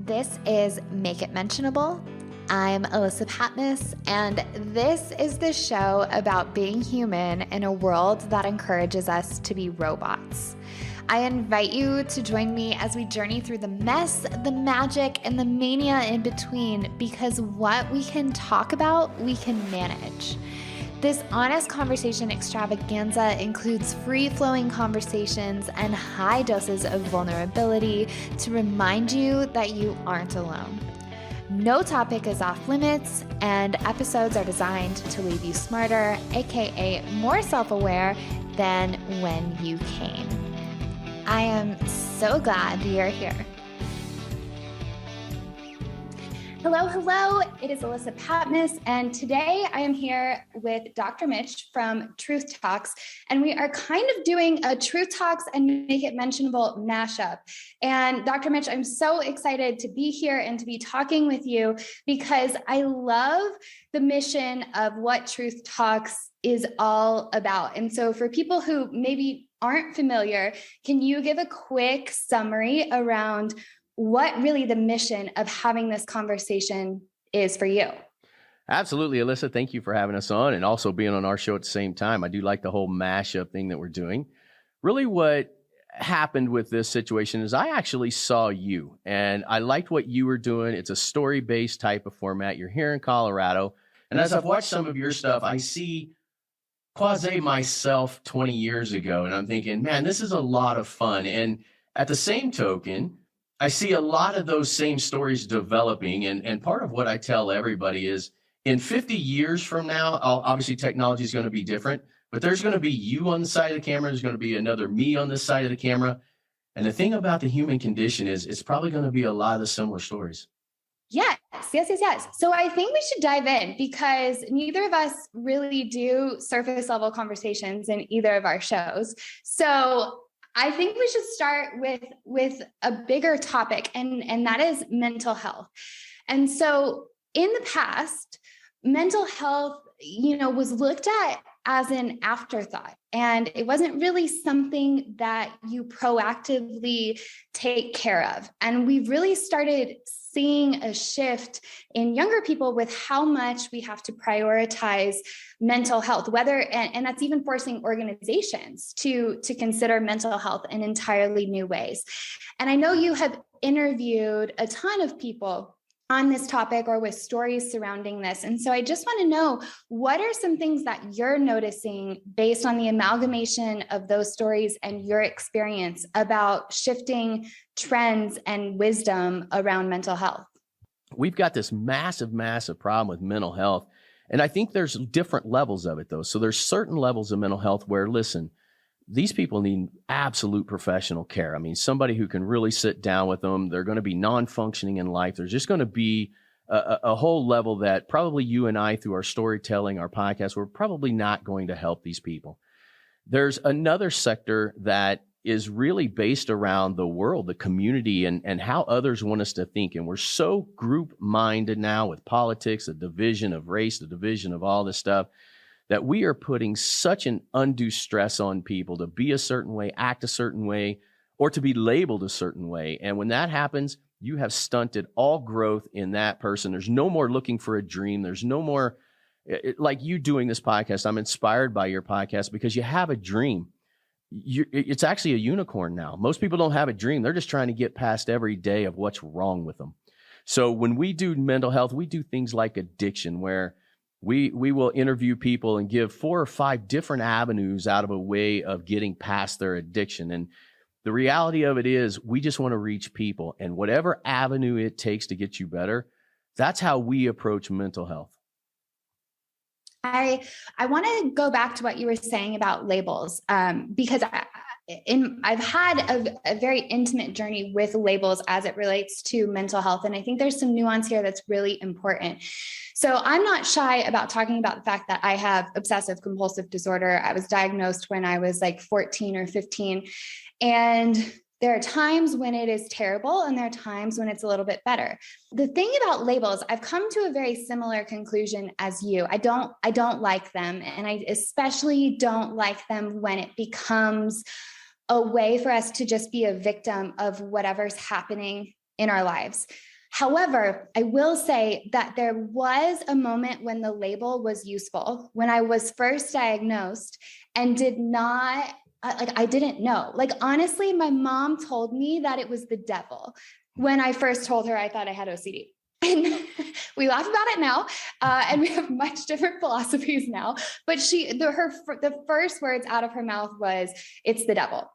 This is Make It Mentionable. I'm Alyssa Patmos, and this is the show about being human in a world that encourages us to be robots. I invite you to join me as we journey through the mess, the magic, and the mania in between, because what we can talk about, we can manage. This honest conversation extravaganza includes free-flowing conversations and high doses of vulnerability to remind you that you aren't alone. No topic is off limits, and episodes are designed to leave you smarter, aka more self-aware than when you came. I am so glad you're here. Hello. It is Alyssa Patmos, and today I am here with Dr. Mitch from Truth Talks, and we are kind of doing a Truth Talks and Make It Mentionable mashup. And Dr. Mitch, I'm so excited to be here and to be talking with you because I love the mission of what Truth Talks is all about. And so for people who maybe aren't familiar, can you give a quick summary around what really the mission of having this conversation is for you? Absolutely, Alyssa. Thank you for having us on and also being on our show at the same time. I do like the whole mashup thing that we're doing. Really what happened with this situation is I actually saw you and I liked what you were doing. It's a story-based type of format. You're here in Colorado. And as I've watched some of your stuff, I see quasi myself 20 years ago. And I'm thinking, man, this is a lot of fun. And at the same token, I see a lot of those same stories developing. And part of what I tell everybody is in 50 years from now, obviously technology is going to be different, but there's going to be you on the side of the camera. There's going to be another me on this side of the camera. And the thing about the human condition is it's probably going to be a lot of similar stories. Yes. So I think we should dive in because neither of us really do surface level conversations in either of our shows. So I think we should start with a bigger topic, and that is mental health. And so in the past, mental health, was looked at as an afterthought, and it wasn't really something that you proactively take care of. And we've really started seeing a shift in younger people with how much we have to prioritize mental health, and that's even forcing organizations to consider mental health in entirely new ways. And I know you have interviewed a ton of people on this topic or with stories surrounding this. And so I just want to know, what are some things that you're noticing based on the amalgamation of those stories and your experience about shifting trends and wisdom around mental health? We've got this massive problem with mental health. And I think there's different levels of it, though. So there's certain levels of mental health where, listen, these people need absolute professional care. I mean, somebody who can really sit down with them. They're going to be non-functioning in life. There's just going to be a whole level that probably you and I, through our storytelling, our podcast, we're probably not going to help these people. There's another sector that is really based around the world, the community, and how others want us to think. And we're so group-minded now with politics, the division of race, the division of all this stuff, that we are putting such an undue stress on people to be a certain way, act a certain way, or to be labeled a certain way. And when that happens, you have stunted all growth in that person. There's no more looking for a dream. There's no more, like you doing this podcast. I'm inspired by your podcast because you have a dream. It's actually a unicorn now. Most people don't have a dream. They're just trying to get past every day of what's wrong with them. So when we do mental health, we do things like addiction, where we will interview people and give 4 or 5 different avenues out of a way of getting past their addiction. And the reality of it is we just want to reach people, and whatever avenue it takes to get you better, that's how we approach mental health. I want to go back to what you were saying about labels, because I've had a very intimate journey with labels as it relates to mental health. And I think there's some nuance here that's really important. So I'm not shy about talking about the fact that I have obsessive compulsive disorder. I was diagnosed when I was like 14 or 15. And there are times when it is terrible and there are times when it's a little bit better. The thing about labels, I've come to a very similar conclusion as you. I don't like them. And I especially don't like them when it becomes a way for us to just be a victim of whatever's happening in our lives. However, I will say that there was a moment when the label was useful, when I was first diagnosed and did not, I didn't know. Like, honestly, my mom told me that it was the devil. When I first told her I thought I had OCD. And we laugh about it now, and we have much different philosophies now. But the first words out of her mouth was, "It's the devil."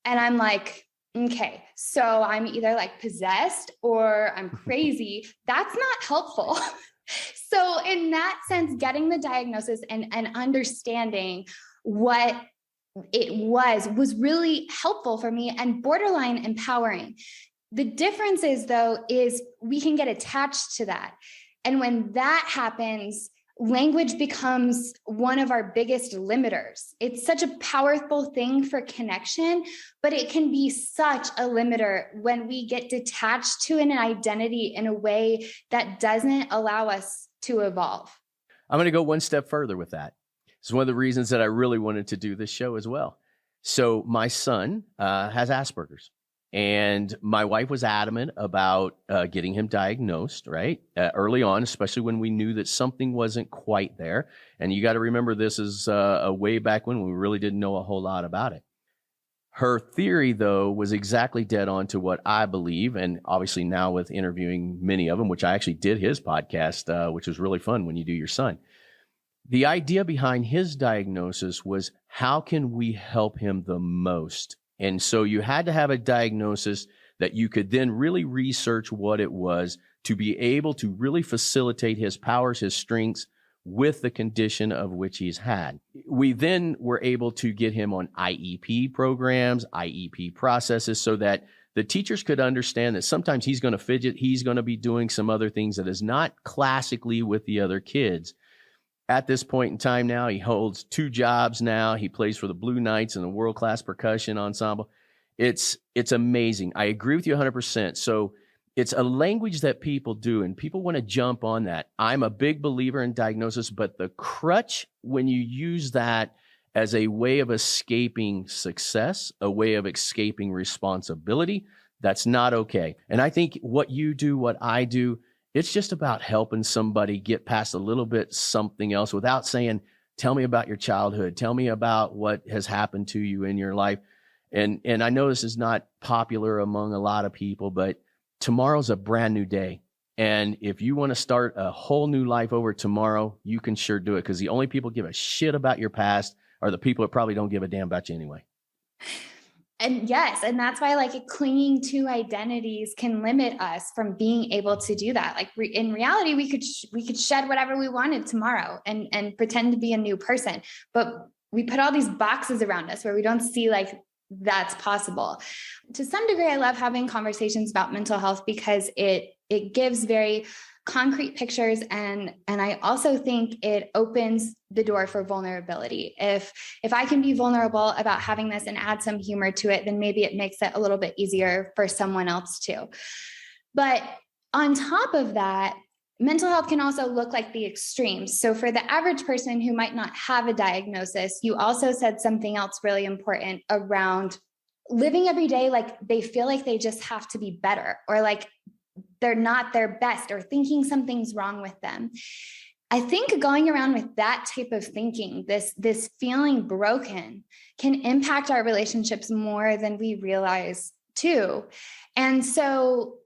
And I'm like, okay, so I'm either like possessed or I'm crazy. That's not helpful. So in that sense, getting the diagnosis and understanding what it was really helpful for me and borderline empowering. The difference is, though, is we can get attached to that. And when that happens, language becomes one of our biggest limiters. It's such a powerful thing for connection, but it can be such a limiter when we get detached to an identity in a way that doesn't allow us to evolve. I'm going to go one step further with that. It's one of the reasons that I really wanted to do this show as well. So my son has Asperger's. And my wife was adamant about getting him diagnosed, right? Early on, especially when we knew that something wasn't quite there. And you got to remember, this is a way back when we really didn't know a whole lot about it. Her theory, though, was exactly dead on to what I believe. And obviously now with interviewing many of them, which I actually did his podcast, which was really fun when you do your son. The idea behind his diagnosis was, how can we help him the most? And so you had to have a diagnosis that you could then really research what it was to be able to really facilitate his powers, his strengths with the condition of which he's had. We then were able to get him on IEP programs, IEP processes, so that the teachers could understand that sometimes he's going to fidget, he's going to be doing some other things that is not classically with the other kids. At this point in time now, he holds 2 jobs now. He plays for the Blue Knights in a world-class percussion ensemble. It's amazing. I agree with you 100%. So it's a language that people do, and people want to jump on that. I'm a big believer in diagnosis, but the crutch, when you use that as a way of escaping success, a way of escaping responsibility, that's not okay. And I think what you do, what I do, it's just about helping somebody get past a little bit something else without saying, tell me about your childhood. Tell me about what has happened to you in your life. And I know this is not popular among a lot of people, but tomorrow's a brand new day. And if you want to start a whole new life over tomorrow, you can sure do it, because the only people give a shit about your past are the people that probably don't give a damn about you anyway. And yes, and that's why clinging to identities can limit us from being able to do that. In reality, we could shed whatever we wanted tomorrow and pretend to be a new person, but we put all these boxes around us where we don't see that's possible. To some degree, I love having conversations about mental health because it gives very concrete pictures. And I also think it opens the door for vulnerability. If I can be vulnerable about having this and add some humor to it, then maybe it makes it a little bit easier for someone else too. But on top of that, mental health can also look like the extremes. So for the average person who might not have a diagnosis, you also said something else really important around living every day like they feel like they just have to be better, or like they're not their best, or thinking something's wrong with them. I think going around with that type of thinking, this feeling broken, can impact our relationships more than we realize too. And so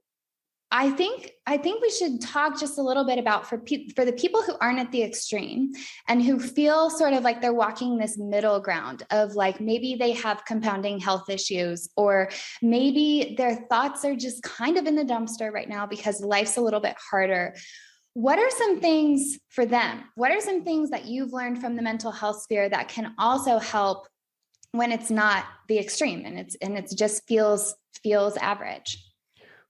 I think we should talk just a little bit about for the people who aren't at the extreme and who feel sort of like they're walking this middle ground of maybe they have compounding health issues, or maybe their thoughts are just kind of in the dumpster right now because life's a little bit harder. What are some things for them? What are some things that you've learned from the mental health sphere that can also help when it's not the extreme and it just feels average?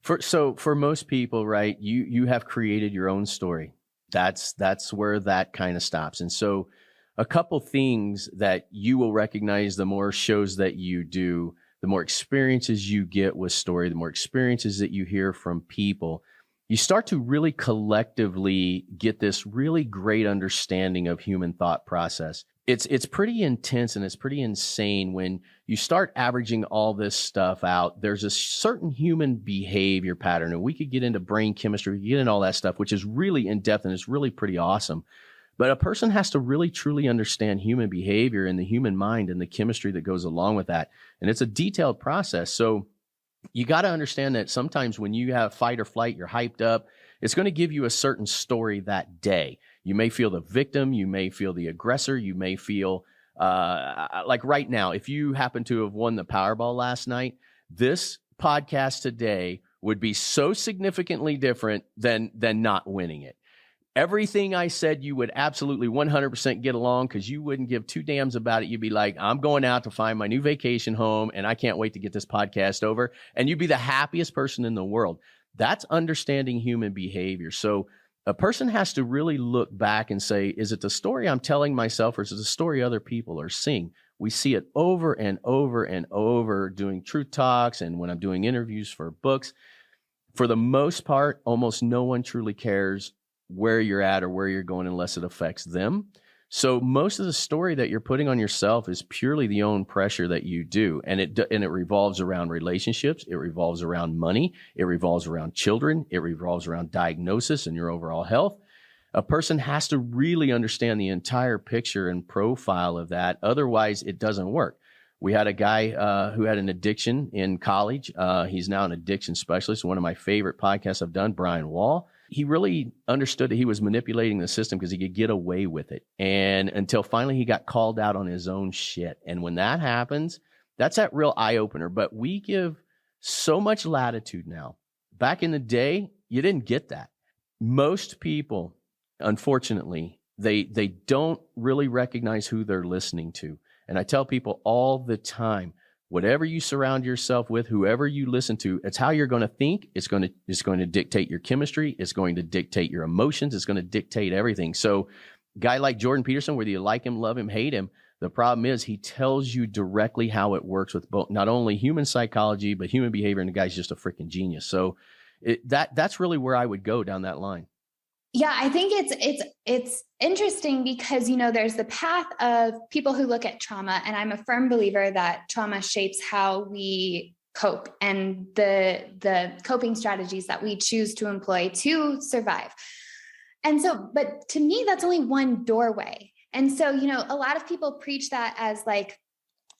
For most people, right, you have created your own story. That's where that kind of stops. And so a couple things that you will recognize, the more shows that you do, the more experiences you get with story, the more experiences that you hear from people, you start to really collectively get this really great understanding of human thought process. It's pretty intense and it's pretty insane when you start averaging all this stuff out. There's a certain human behavior pattern, and we could get into brain chemistry, we could get into all that stuff, which is really in depth and it's really pretty awesome. But a person has to really truly understand human behavior and the human mind and the chemistry that goes along with that. And it's a detailed process. So you got to understand that sometimes when you have fight or flight, you're hyped up, it's going to give you a certain story that day. You may feel the victim. You may feel the aggressor. You may feel like right now, if you happen to have won the Powerball last night, this podcast today would be so significantly different than not winning it. Everything I said, you would absolutely 100% get along because you wouldn't give two damns about it. You'd be like, I'm going out to find my new vacation home and I can't wait to get this podcast over. And you'd be the happiest person in the world. That's understanding human behavior. So a person has to really look back and say, is it the story I'm telling myself or is it the story other people are seeing? We see it over and over and over doing truth talks and when I'm doing interviews for books. For the most part, almost no one truly cares where you're at or where you're going unless it affects them. So most of the story that you're putting on yourself is purely the own pressure that you do. And it revolves around relationships. It revolves around money. It revolves around children. It revolves around diagnosis and your overall health. A person has to really understand the entire picture and profile of that. Otherwise, it doesn't work. We had a guy who had an addiction in college. He's now an addiction specialist. One of my favorite podcasts I've done, Brian Wall. He really understood that he was manipulating the system because he could get away with it. And until finally he got called out on his own shit. And when that happens, that's that real eye opener. But we give so much latitude now. Back in the day, you didn't get that. Most people, unfortunately, they don't really recognize who they're listening to. And I tell people all the time, whatever you surround yourself with, whoever you listen to, it's how you're going to think. It's going to dictate your chemistry. It's going to dictate your emotions. It's going to dictate everything. So a guy like Jordan Peterson, whether you like him, love him, hate him, the problem is he tells you directly how it works with both, not only human psychology, but human behavior. And the guy's just a freaking genius. So that's really where I would go down that line. Yeah, I think it's interesting because, there's the path of people who look at trauma, and I'm a firm believer that trauma shapes how we cope and the coping strategies that we choose to employ to survive. And so, but to me, that's only one doorway. And so, a lot of people preach that as like,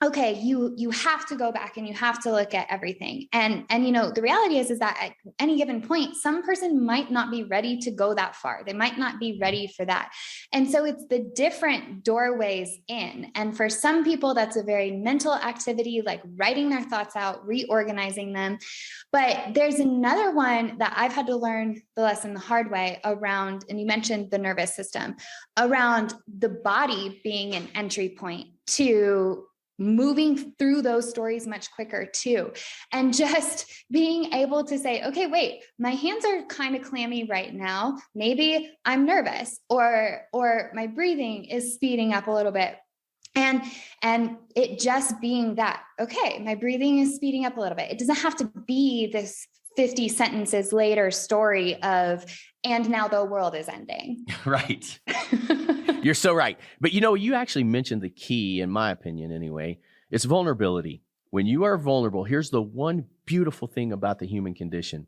okay, you have to go back and you have to look at everything. And the reality is that at any given point, some person might not be ready to go that far. They might not be ready for that. And so it's the different doorways in. And for some people, that's a very mental activity, like writing their thoughts out, reorganizing them. But there's another one that I've had to learn the lesson the hard way around, and you mentioned the nervous system, around the body being an entry point to moving through those stories much quicker too. And just being able to say, okay, wait, my hands are kind of clammy right now. Maybe I'm nervous or my breathing is speeding up a little bit. And it just being that, okay, my breathing is speeding up a little bit. It doesn't have to be this 50 sentences later story of, and now the world is ending. Right. You're so right. But you actually mentioned the key, in my opinion anyway, it's vulnerability. When you are vulnerable, here's the one beautiful thing about the human condition.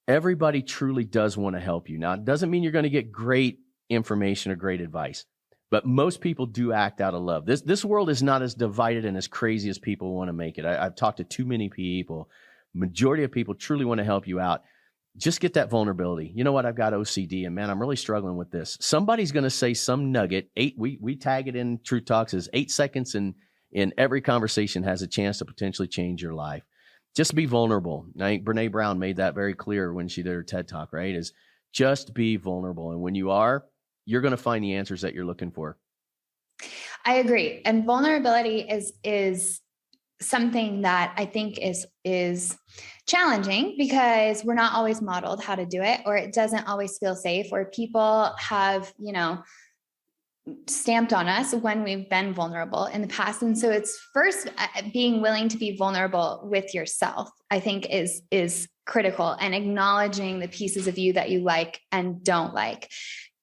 Everybody truly does want to help you. Now, it doesn't mean you're going to get great information or great advice, but most people do act out of love. This world is not as divided and as crazy as people want to make it. I've talked to too many people. Majority of people truly want to help you out. Just get that vulnerability. You know what? I've got OCD and man, I'm really struggling with this. Somebody's going to say some nugget. We tag it in Truth Talks as 8 seconds in every conversation has a chance to potentially change your life. Just be vulnerable. I think Brene Brown made that very clear when she did her TED Talk, right? Is just be vulnerable. And when you are, you're going to find the answers that you're looking for. I agree. And vulnerability is something that I think is challenging because we're not always modeled how to do it, or it doesn't always feel safe, or people have, stamped on us when we've been vulnerable in the past. And so it's first being willing to be vulnerable with yourself, I think is critical, and acknowledging the pieces of you that you like and don't like.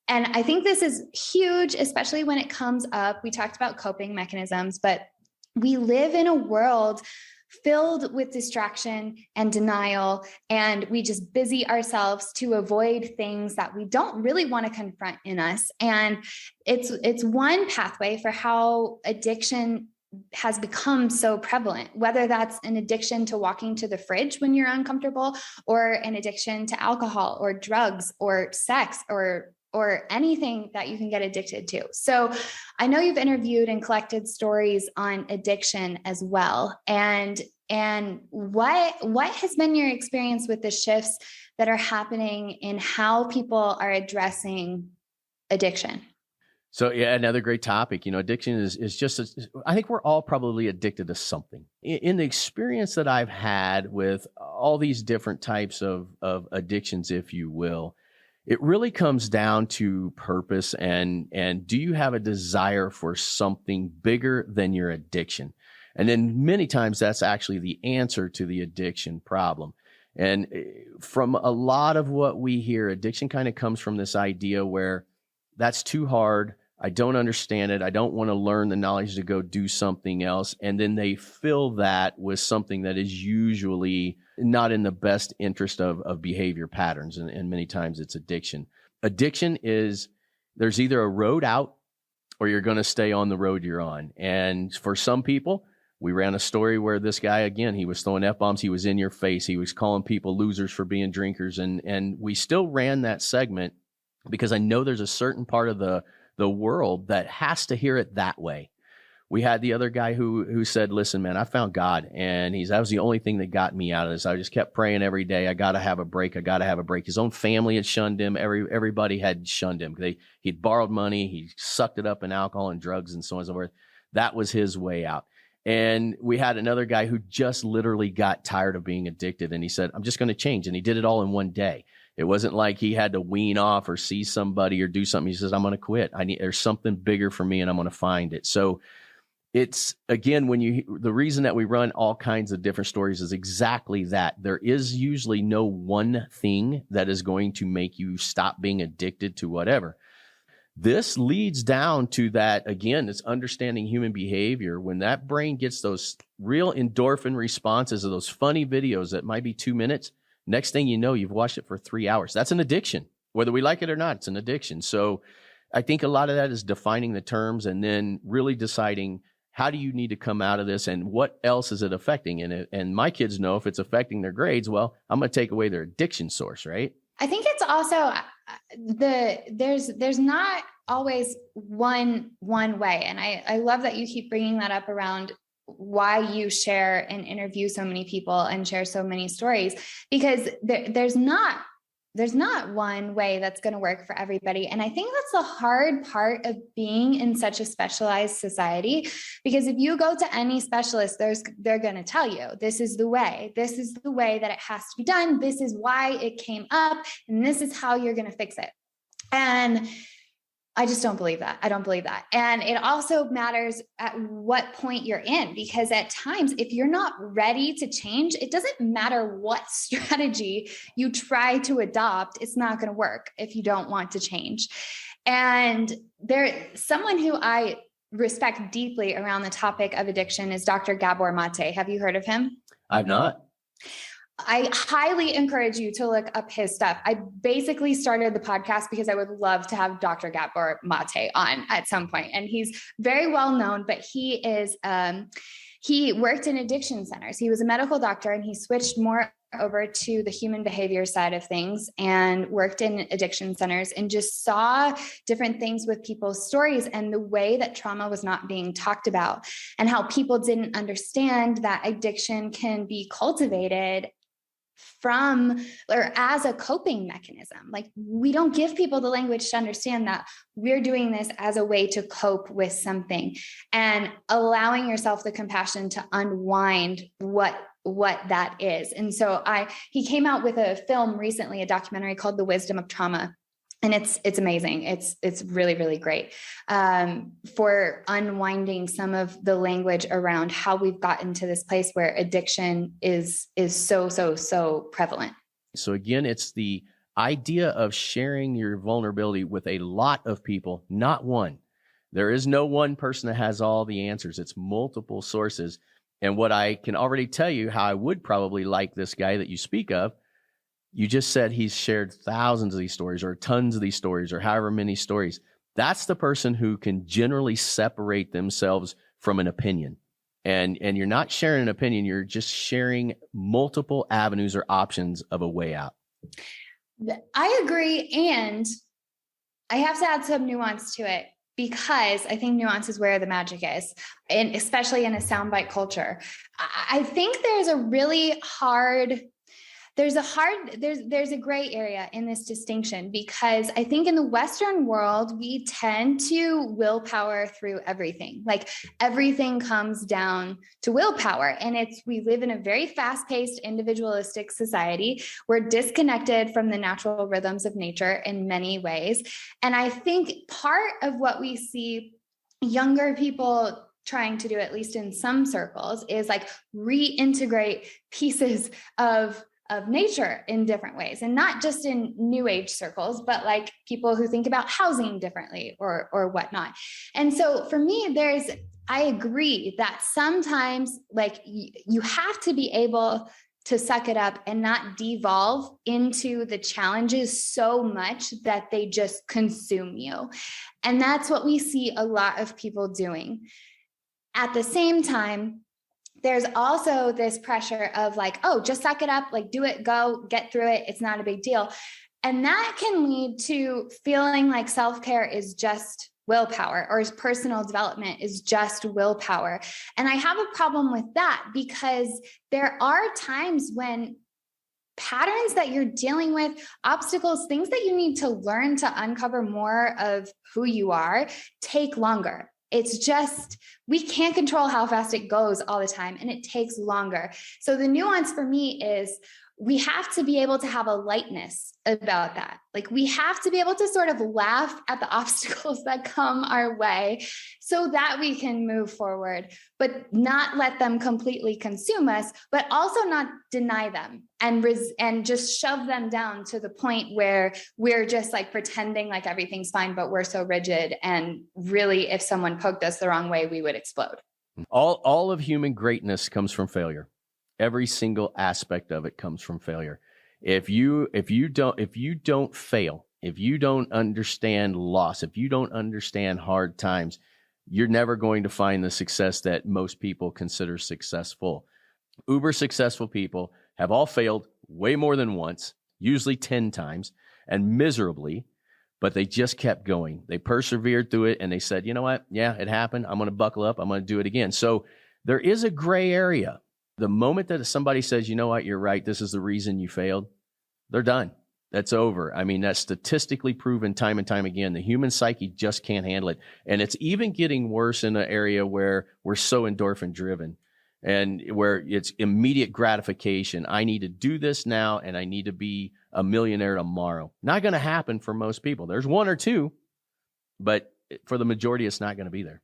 And I think this is huge, especially when it comes up. We talked about coping mechanisms, but we live in a world filled with distraction and denial, and we just busy ourselves to avoid things that we don't really want to confront in us. And it's one pathway for how addiction has become so prevalent, whether that's an addiction to walking to the fridge when you're uncomfortable, or an addiction to alcohol or drugs or sex or anything that you can get addicted to. So I know you've interviewed and collected stories on addiction as well. And what has been your experience with the shifts that are happening in how people are addressing addiction? So yeah, another great topic. Addiction is just, I think we're all probably addicted to something. In the experience that I've had with all these different types of addictions, if you will, it really comes down to purpose and do you have a desire for something bigger than your addiction? And then many times that's actually the answer to the addiction problem. And from a lot of what we hear, addiction kind of comes from this idea where that's too hard. I don't understand it. I don't want to learn the knowledge to go do something else. And then they fill that with something that is usually not in the best interest of behavior patterns. And many times it's addiction. Addiction is, there's either a road out or you're going to stay on the road you're on. And for some people, we ran a story where this guy, again, he was throwing F-bombs. He was in your face. He was calling people losers for being drinkers. And we still ran that segment because I know there's a certain part of the world that has to hear it that way. We had the other guy who said, listen, man, I found God, and that was the only thing that got me out of this. I just kept praying every day. I got to have a break. I got to have a break. His own family had shunned him. Everybody had shunned him. He'd borrowed money. He sucked it up in alcohol and drugs and so on and so forth. That was his way out. And we had another guy who just literally got tired of being addicted. And he said, I'm just going to change. And he did it all in one day. It wasn't like he had to wean off or see somebody or do something. He says, I'm going to quit. There's something bigger for me and I'm going to find it. So it's, again, the reason that we run all kinds of different stories is exactly that. There is usually no one thing that is going to make you stop being addicted to whatever. This leads down to that, again, it's understanding human behavior. When that brain gets those real endorphin responses of those funny videos that might be 2 minutes, next thing you know, you've watched it for 3 hours. That's an addiction. Whether we like it or not, it's an addiction. So I think a lot of that is defining the terms and then really deciding how do you need to come out of this and what else is it affecting? And my kids know if it's affecting their grades, well, I'm going to take away their addiction source, right? I think it's also there's not always one way. And I love that you keep bringing that up around why you share and interview so many people and share so many stories, because there's not one way that's going to work for everybody. And I think that's the hard part of being in such a specialized society, because if you go to any specialist, they're going to tell you, this is the way that it has to be done. This is why it came up. And this is how you're going to fix it. And I just don't believe that. I don't believe that. And it also matters at what point you're in, because at times, if you're not ready to change, it doesn't matter what strategy you try to adopt. It's not going to work if you don't want to change. And someone who I respect deeply around the topic of addiction is Dr. Gabor Mate. Have you heard of him? I've not. I highly encourage you to look up his stuff. I basically started the podcast because I would love to have Dr. Gabor Mate on at some point. And he's very well known, but he worked in addiction centers. He was a medical doctor and he switched more over to the human behavior side of things and worked in addiction centers and just saw different things with people's stories and the way that trauma was not being talked about and how people didn't understand that addiction can be cultivated from or as a coping mechanism. Like, we don't give people the language to understand that we're doing this as a way to cope with something, and allowing yourself the compassion to unwind what that is. And so he came out with a film recently, a documentary called The Wisdom of Trauma. And it's amazing. It's really, really great for unwinding some of the language around how we've gotten to this place where addiction is so prevalent. So again, it's the idea of sharing your vulnerability with a lot of people, not one. There is no one person that has all the answers. It's multiple sources. And what I can already tell you how I would probably like this guy that you speak of, you just said he's shared thousands of these stories or tons of these stories or however many stories. That's the person who can generally separate themselves from an opinion. And you're not sharing an opinion. You're just sharing multiple avenues or options of a way out. I agree. And I have to add some nuance to it, because I think nuance is where the magic is, and especially in a soundbite culture. I think there's a gray area in this distinction, because I think in the Western world, we tend to willpower through everything. Like everything comes down to willpower. And we live in a very fast-paced, individualistic society. We're disconnected from the natural rhythms of nature in many ways. And I think part of what we see younger people trying to do, at least in some circles, is like reintegrate pieces of nature in different ways, and not just in new age circles, but like people who think about housing differently or whatnot. And so for me, I agree that sometimes like you have to be able to suck it up and not devolve into the challenges so much that they just consume you. And that's what we see a lot of people doing. At the same time, there's also this pressure of like, oh, just suck it up, like do it, go, get through it. It's not a big deal. And that can lead to feeling like self-care is just willpower, or personal development is just willpower. And I have a problem with that, because there are times when patterns that you're dealing with, obstacles, things that you need to learn to uncover more of who you are, take longer. It's just, we can't control how fast it goes all the time, and it takes longer. So the nuance for me is we have to be able to have a lightness about that. Like we have to be able to sort of laugh at the obstacles that come our way so that we can move forward, but not let them completely consume us, but also not deny them and just shove them down to the point where we're just like pretending like everything's fine, but we're so rigid. And really, if someone poked us the wrong way, we would explode. All of human greatness comes from failure. Every single aspect of it comes from failure. If you don't fail, if you don't understand loss, if you don't understand hard times, you're never going to find the success that most people consider successful. Uber successful people have all failed way more than once, usually 10 times, and miserably, but they just kept going. They persevered through it, and they said, you know what? Yeah, it happened. I'm going to buckle up. I'm going to do it again. So there is a gray area. The moment that somebody says, you know what, you're right, this is the reason you failed, they're done. That's over. I mean, that's statistically proven time and time again. The human psyche just can't handle it. And it's even getting worse in an area where we're so endorphin driven and where it's immediate gratification. I need to do this now, and I need to be a millionaire tomorrow. Not going to happen for most people. There's one or two, but for the majority, it's not going to be there.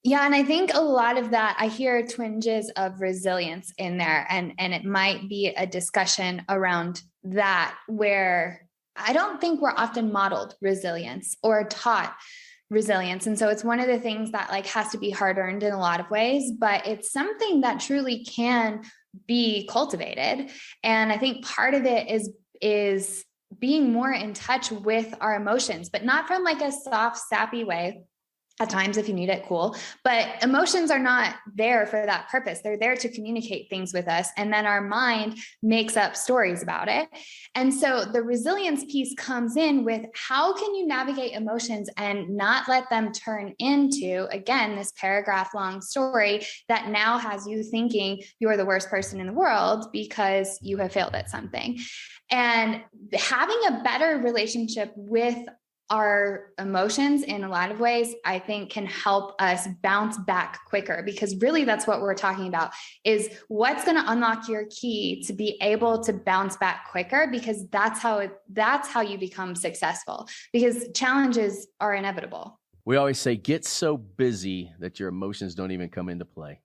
Yeah. And I think a lot of that, I hear twinges of resilience in there, and it might be a discussion around that, where I don't think we're often modeled resilience or taught resilience. And so it's one of the things that like has to be hard earned in a lot of ways, but it's something that truly can be cultivated. And I think part of it is being more in touch with our emotions, but not from like a soft, sappy way. At times, if you need it, cool. But emotions are not there for that purpose. They're there to communicate things with us. And then our mind makes up stories about it. And so the resilience piece comes in with how can you navigate emotions and not let them turn into, again, this paragraph long story that now has you thinking you're the worst person in the world because you have failed at something. And having a better relationship with our emotions in a lot of ways, I think can help us bounce back quicker, because really that's what we're talking about, is what's going to unlock your key to be able to bounce back quicker, because that's how you become successful, because challenges are inevitable. We always say, get so busy that your emotions don't even come into play.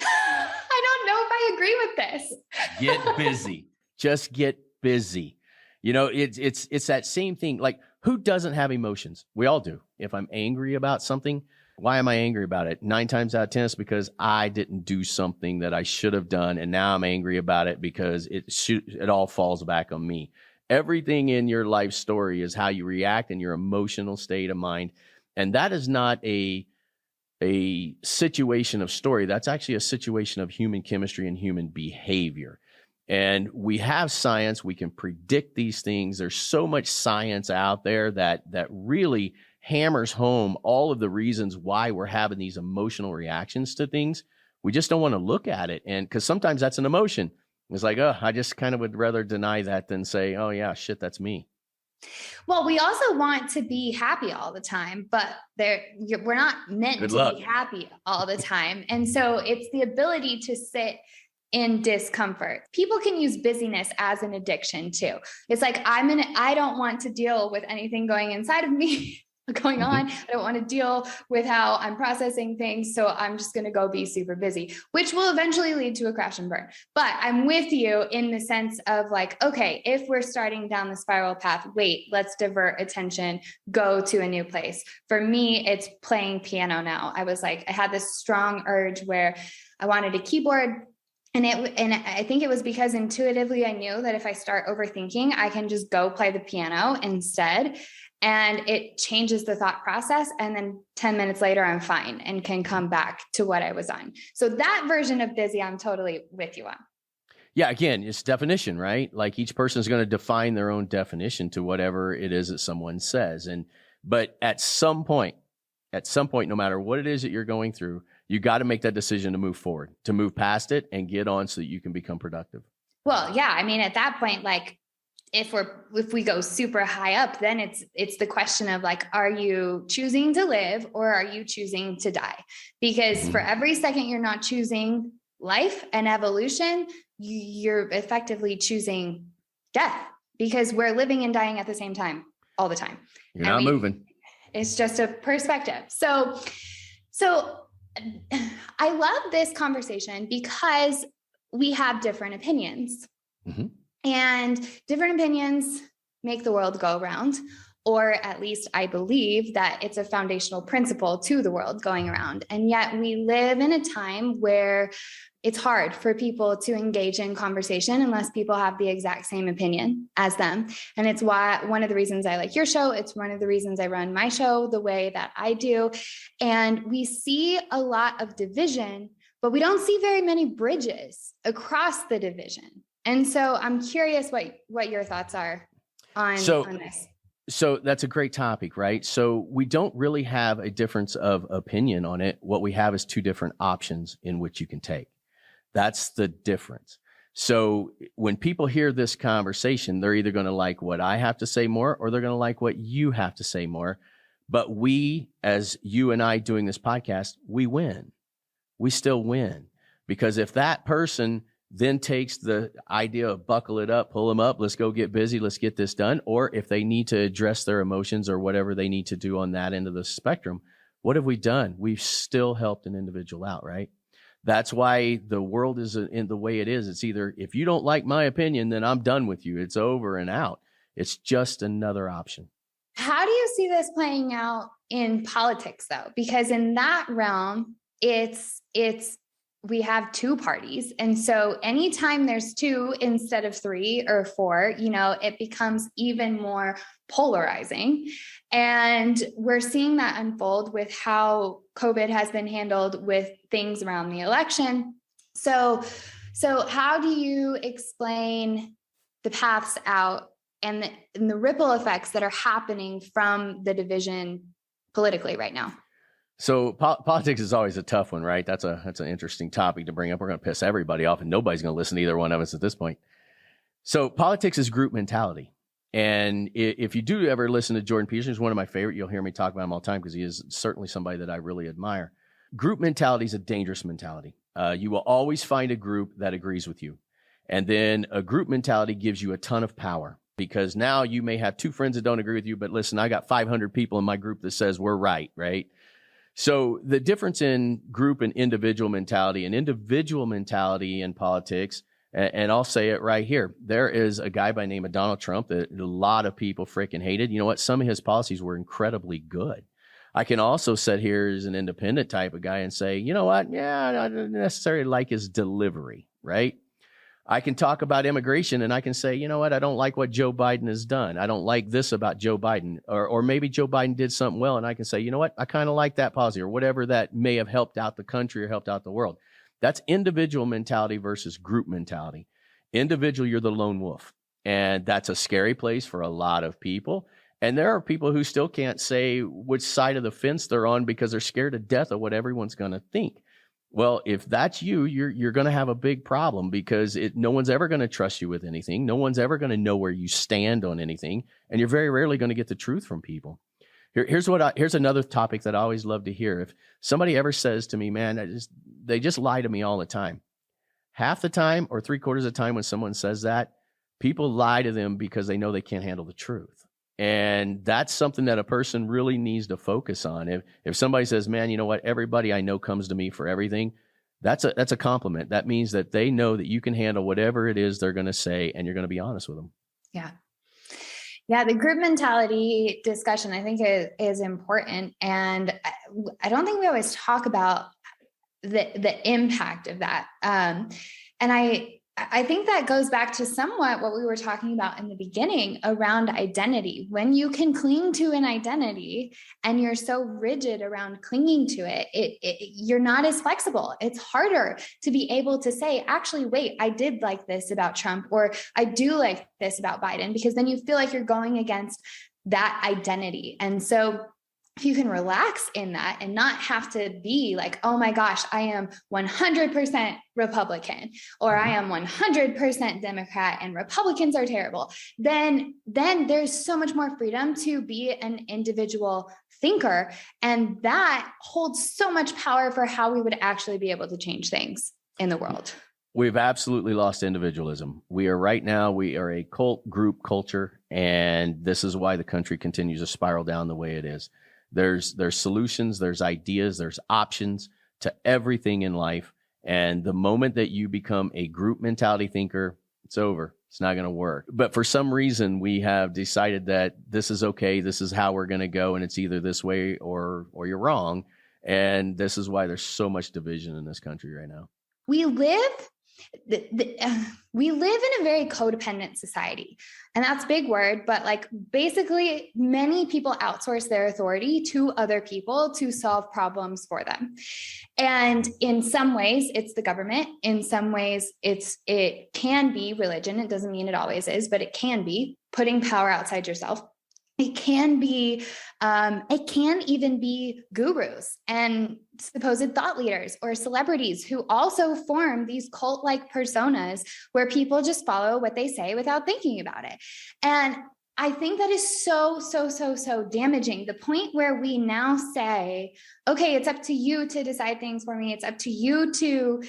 I don't know if I agree with this. Get busy. Just get busy. It's that same thing. Like, who doesn't have emotions? We all do. If I'm angry about something, why am I angry about it? 9 times out of 10, it's because I didn't do something that I should have done, and now I'm angry about it because it all falls back on me. Everything in your life story is how you react in your emotional state of mind, and that is not a situation of story. That's actually a situation of human chemistry and human behavior. And we have science. We can predict these things. There's so much science out there that really hammers home all of the reasons why we're having these emotional reactions to things. We just don't want to look at it. And because sometimes that's an emotion. It's like, oh, I just kind of would rather deny that than say, oh yeah, shit, that's me. Well, we also want to be happy all the time, but we're not meant to be happy all the time. And so it's the ability to sit in discomfort. People can use busyness as an addiction too. It's like, I don't want to deal with anything going inside of me going on. I don't want to deal with how I'm processing things. So I'm just going to go be super busy, which will eventually lead to a crash and burn. But I'm with you in the sense of like, okay, if we're starting down the spiral path, wait, let's divert attention, go to a new place. For me, it's playing piano now. I had this strong urge where I wanted a keyboard. And I think it was because intuitively I knew that if I start overthinking, I can just go play the piano instead. And it changes the thought process. And then 10 minutes later, I'm fine and can come back to what I was on. So that version of busy, I'm totally with you on. Yeah, again, it's definition, right? Like each person is going to define their own definition to whatever it is that someone says. But at some point, no matter what it is that you're going through, you got to make that decision to move forward, to move past it and get on so that you can become productive. Well, yeah. I mean, at that point, like if we go super high up, then it's the question of like, are you choosing to live or are you choosing to die? Because for every second you're not choosing life and evolution, you're effectively choosing death, because we're living and dying at the same time all the time. You're not moving. It's just a perspective. So I love this conversation because we have different opinions. Mm-hmm. And different opinions make the world go round, or at least I believe that it's a foundational principle to the world going around. And yet we live in a time where it's hard for people to engage in conversation unless people have the exact same opinion as them. And it's one of the reasons I like your show. It's one of the reasons I run my show the way that I do. And we see a lot of division, but we don't see very many bridges across the division. And so I'm curious what your thoughts are on this. So that's a great topic, right? So we don't really have a difference of opinion on it. What we have is 2 different options in which you can take. That's the difference. So when people hear this conversation, they're either going to like what I have to say more, or they're going to like what you have to say more. But we, as you and I doing this podcast, we win. We still win. Because if that person then takes the idea of buckle it up, pull them up, let's go get busy, let's get this done. Or if they need to address their emotions or whatever they need to do on that end of the spectrum, what have we done? We've still helped an individual out, right? That's why the world is in the way it is. It's either, if you don't like my opinion, then I'm done with you. It's over and out. It's just another option. How do you see this playing out in politics though? Because in that realm, we have 2 parties. And so anytime there's 2 instead of 3 or 4, it becomes even more polarizing. And we're seeing that unfold with how COVID has been handled with things around the election. So how do you explain the paths out and the ripple effects that are happening from the division politically right now? So politics is always a tough one, right? That's an interesting topic to bring up. We're going to piss everybody off and nobody's going to listen to either one of us at this point. So politics is group mentality. And if you do ever listen to Jordan Peterson, who's one of my favorite, you'll hear me talk about him all the time because he is certainly somebody that I really admire. Group mentality is a dangerous mentality. You will always find a group that agrees with you. And then a group mentality gives you a ton of power, because now you may have 2 friends that don't agree with you, but listen, I got 500 people in my group that says we're right? So the difference in group and individual mentality in politics, And I'll say it right here. There is a guy by the name of Donald Trump that a lot of people freaking hated. You know what? Some of his policies were incredibly good. I can also sit here as an independent type of guy and say, you know what? Yeah, I don't necessarily like his delivery, right? I can talk about immigration and I can say, you know what? I don't like what Joe Biden has done. I don't like this about Joe Biden. Or maybe Joe Biden did something well. And I can say, you know what? I kind of like that policy or whatever that may have helped out the country or helped out the world. That's individual mentality versus group mentality. Individual, you're the lone wolf. And that's a scary place for a lot of people. And there are people who still can't say which side of the fence they're on because they're scared to death of what everyone's going to think. Well, if that's you, you're going to have a big problem because no one's ever going to trust you with anything. No one's ever going to know where you stand on anything. And you're very rarely going to get the truth from people. Here's another topic that I always love to hear. If somebody ever says to me, man, they just lie to me all the time. Half the time or 3/4 of the time when someone says that, people lie to them because they know they can't handle the truth. And that's something that a person really needs to focus on. If somebody says, man, you know what, everybody I know comes to me for everything, that's a compliment. That means that they know that you can handle whatever it is they're going to say and you're going to be honest with them. Yeah. Yeah. The group mentality discussion, I think is important. And I don't think we always talk about the impact of that. And I think that goes back to somewhat what we were talking about in the beginning around identity. When you can cling to an identity and you're so rigid around clinging to it, you're not as flexible. It's harder to be able to say, actually, wait, I did like this about Trump, or I do like this about Biden, because then you feel like you're going against that identity. And so if you can relax in that and not have to be like, oh my gosh, I am 100% Republican, or I am 100% Democrat and Republicans are terrible, then there's so much more freedom to be an individual thinker. And that holds so much power for how we would actually be able to change things in the world. We've absolutely lost individualism. We are a cult group culture, and this is why the country continues to spiral down the way it is. There's solutions, there's ideas, there's options to everything in life. And the moment that you become a group mentality thinker, it's over. It's not going to work. But for some reason, we have decided that this is okay. This is how we're going to go. And it's either this way or you're wrong. And this is why there's so much division in this country right now. We live in a very codependent society, and that's a big word, but like basically many people outsource their authority to other people to solve problems for them. And in some ways it's the government. In some ways it can be religion. It doesn't mean it always is, but it can be putting power outside yourself. It can even be gurus and supposed thought leaders or celebrities who also form these cult-like personas where people just follow what they say without thinking about it. And I think that is so damaging. The point where we now say, okay, it's up to you to decide things for me. It's up to you to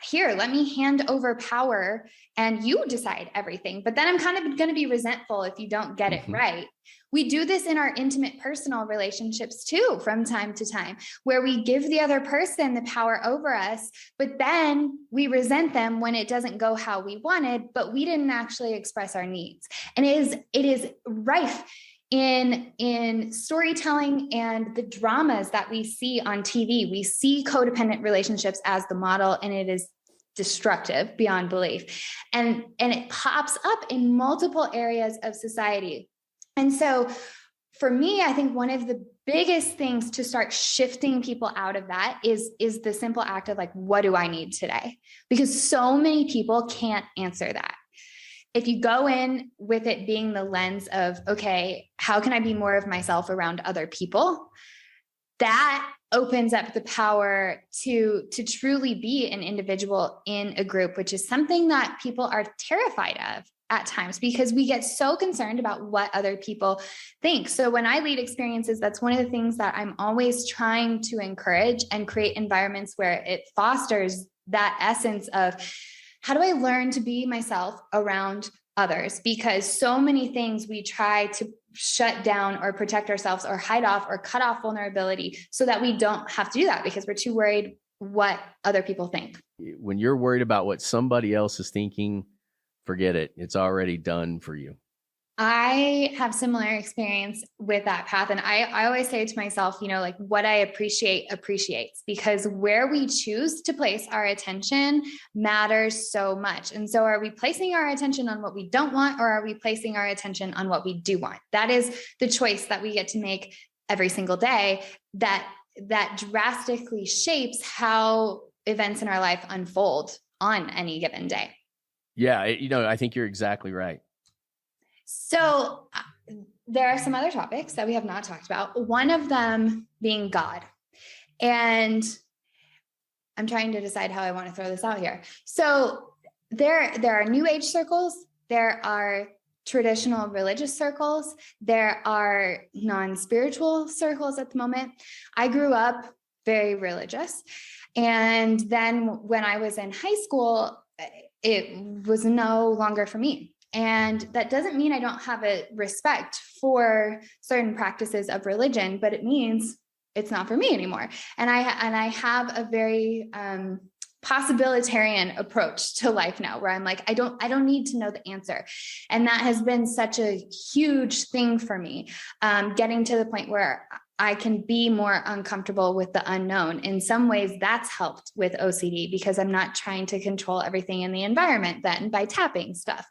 here, let me hand over power and you decide everything. But then I'm kind of going to be resentful if you don't get it right. We do this in our intimate personal relationships too, from time to time, where we give the other person the power over us, but then we resent them when it doesn't go how we wanted, but we didn't actually express our needs. And it is rife in storytelling and the dramas that we see on TV. We see codependent relationships as the model, and it is destructive beyond belief. And it pops up in multiple areas of society. And so for me, I think one of the biggest things to start shifting people out of that is the simple act of like, what do I need today? Because so many people can't answer that. If you go in with it being the lens of, okay, how can I be more of myself around other people? That opens up the power to truly be an individual in a group, which is something that people are terrified of at times because we get so concerned about what other people think. So when I lead experiences, that's one of the things that I'm always trying to encourage and create environments where it fosters that essence of how do I learn to be myself around others? Because so many things we try to shut down or protect ourselves or hide off or cut off vulnerability so that we don't have to do that because we're too worried what other people think. When you're worried about what somebody else is thinking, forget it. It's already done for you. I have similar experience with that path. And I always say to myself, like what I appreciate appreciates, because where we choose to place our attention matters so much. And so are we placing our attention on what we don't want, or are we placing our attention on what we do want? That is the choice that we get to make every single day that drastically shapes how events in our life unfold on any given day. Yeah. I think you're exactly right. So there are some other topics that we have not talked about. One of them being God. And I'm trying to decide how I want to throw this out here. So there are new age circles. There are traditional religious circles. There are non-spiritual circles at the moment. I grew up very religious. And then when I was in high school, it was no longer for me. And that doesn't mean I don't have a respect for certain practices of religion, but it means it's not for me anymore. And I have a very possibilitarian approach to life now, where I'm like, I don't need to know the answer. And that has been such a huge thing for me, getting to the point where I can be more uncomfortable with the unknown. In some ways, that's helped with OCD, because I'm not trying to control everything in the environment then by tapping stuff.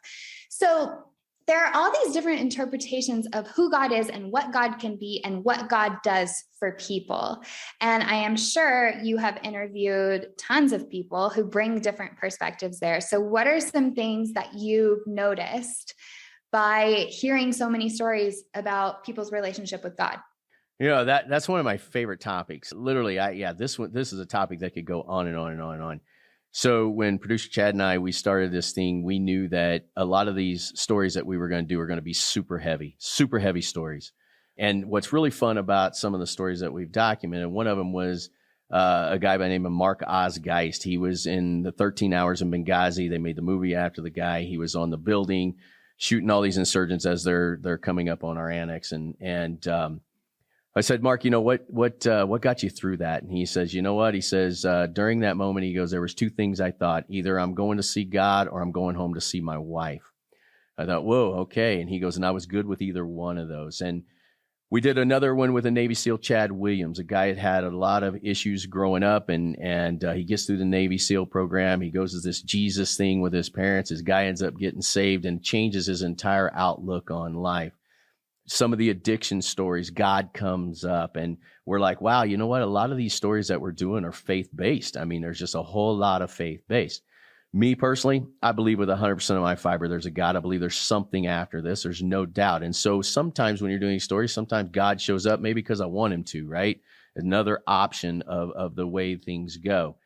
So there are all these different interpretations of who God is and what God can be and what God does for people. And I am sure you have interviewed tons of people who bring different perspectives there. So what are some things that you've noticed by hearing so many stories about people's relationship with God? That's one of my favorite topics. Literally, this is a topic that could go on and on and on and on. So when producer Chad and we started this thing, we knew that a lot of these stories that we were going to do are going to be super heavy stories. And what's really fun about some of the stories that we've documented, one of them was a guy by the name of Mark Ozgeist. He was in the 13 Hours in Benghazi. They made the movie after the guy. He was on the building shooting all these insurgents as they're coming up on our annex. And I said, Mark, what got you through that? And he says, you know what? He says, during that moment, he goes, there was two things I thought. Either I'm going to see God or I'm going home to see my wife. I thought, whoa, okay. And he goes, and I was good with either one of those. And we did another one with a Navy SEAL, Chad Williams, a guy that had a lot of issues growing up, and he gets through the Navy SEAL program. He goes to this Jesus thing with his parents. His guy ends up getting saved and changes his entire outlook on life. Some of the addiction stories, God comes up, and we're like, wow, you know what? A lot of these stories that we're doing are faith-based. I mean, there's just a whole lot of faith-based. Me personally, I believe with 100% of my fiber, there's a God. I believe there's something after this. There's no doubt. And so sometimes when you're doing stories, sometimes God shows up, maybe because I want him to, right? Another option of the way things go.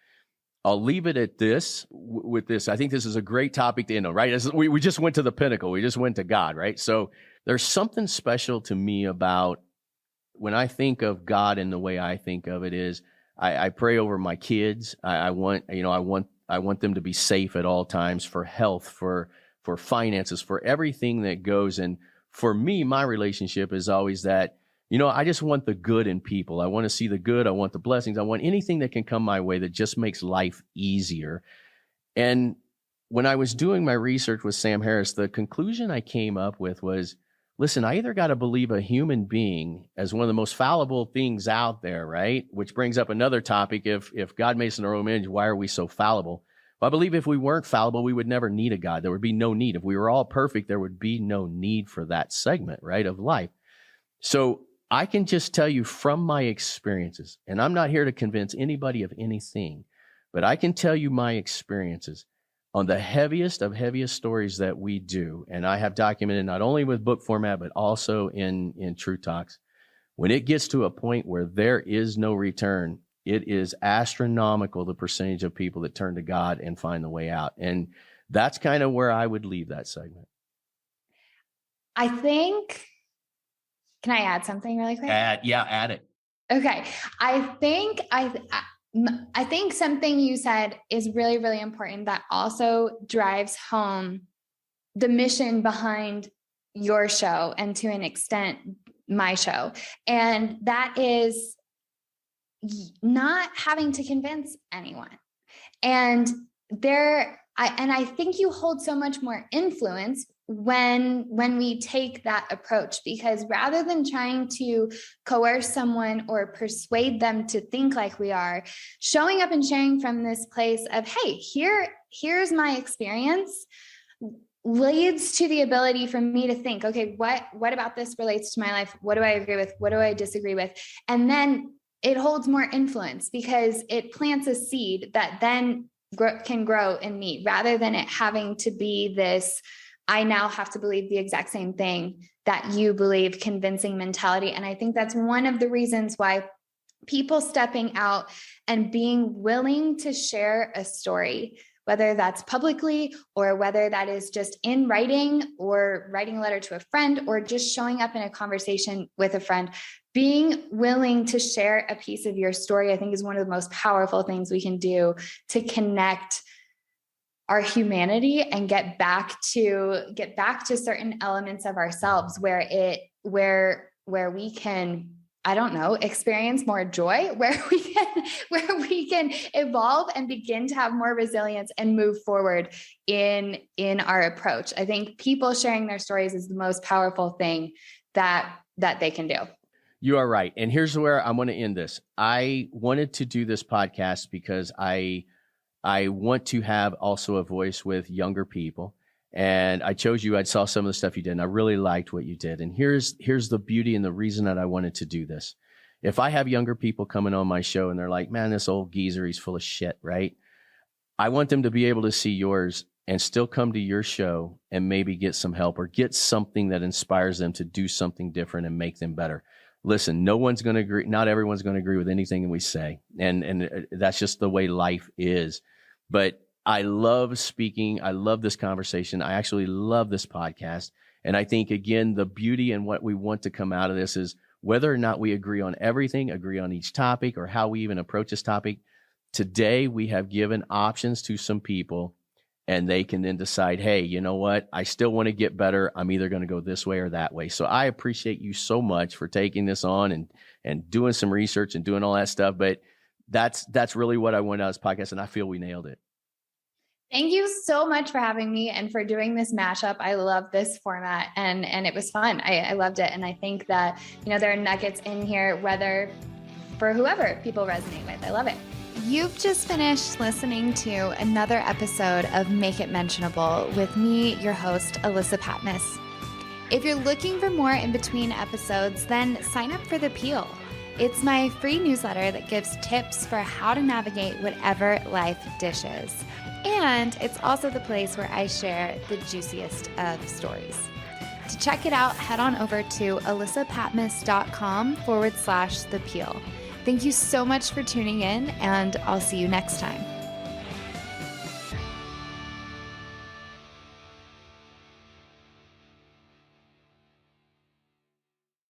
I'll leave it at this with this. I think this is a great topic to end on, right? We just went to the pinnacle. We just went to God, right? So there's something special to me about when I think of God, and the way I think of it is I pray over my kids. I want them to be safe at all times, for health, for finances, for everything that goes. And for me, my relationship is always that, I just want the good in people. I want to see the good. I want the blessings. I want anything that can come my way that just makes life easier. And when I was doing my research with Sam Harris, the conclusion I came up with was, listen, I either got to believe a human being as one of the most fallible things out there, right? Which brings up another topic. If God made us in our own image, why are we so fallible? Well, I believe if we weren't fallible, we would never need a God. There would be no need. If we were all perfect, there would be no need for that segment, right, of life. So I can just tell you from my experiences, and I'm not here to convince anybody of anything, but I can tell you my experiences on the heaviest of heaviest stories that we do. And I have documented not only with book format, but also in True Talks. When it gets to a point where there is no return, it is astronomical, the percentage of people that turn to God and find the way out. And that's kind of where I would leave that segment. I think, can I add something really quick? Add it. Okay. I think something you said is really, really important that also drives home the mission behind your show, and to an extent, my show. And that is, not having to convince anyone. And I think you hold so much more influence when we take that approach, because rather than trying to coerce someone or persuade them to think like we are, showing up and sharing from this place of, hey, here's my experience, leads to the ability for me to think, okay, what about this relates to my life? What do I agree with? What do I disagree with? And then it holds more influence because it plants a seed that then can grow in me, rather than it having to be this, I now have to believe the exact same thing that you believe, convincing mentality. And I think that's one of the reasons why people stepping out and being willing to share a story, whether that's publicly or whether that is just in writing or writing a letter to a friend or just showing up in a conversation with a friend, being willing to share a piece of your story, I think is one of the most powerful things we can do to connect our humanity and get back to certain elements of ourselves where we can, I don't know, experience more joy, where we can evolve and begin to have more resilience and move forward in our approach. I think people sharing their stories is the most powerful thing that they can do. You are right. And here's where I'm going to end this. I wanted to do this podcast because I want to have also a voice with younger people. And I chose you. I saw some of the stuff you did, and I really liked what you did. And here's the beauty and the reason that I wanted to do this. If I have younger people coming on my show and they're like, man, this old geezer, he's full of shit, right? I want them to be able to see yours and still come to your show and maybe get some help or get something that inspires them to do something different and make them better. Listen, no one's going to agree. Not everyone's going to agree with anything we say. And that's just the way life is. But I love speaking. I love this conversation. I actually love this podcast. And I think, again, the beauty and what we want to come out of this is whether or not we agree on everything, agree on each topic, or how we even approach this topic. Today, we have given options to some people, and they can then decide, hey, you know what? I still want to get better. I'm either going to go this way or that way. So I appreciate you so much for taking this on and doing some research and doing all that stuff. But that's really what I wanted out of this podcast, and I feel we nailed it. Thank you so much for having me and for doing this mashup. I love this format and it was fun. I loved it. And I think that, there are nuggets in here, whether for whoever people resonate with. I love it. You've just finished listening to another episode of Make It Mentionable with me, your host, Alyssa Patmos. If you're looking for more in between episodes, then sign up for The Peel. It's my free newsletter that gives tips for how to navigate whatever life dishes. And it's also the place where I share the juiciest of stories. To check it out, head on over to alyssapatmos.com/The Peel. Thank you so much for tuning in, and I'll see you next time.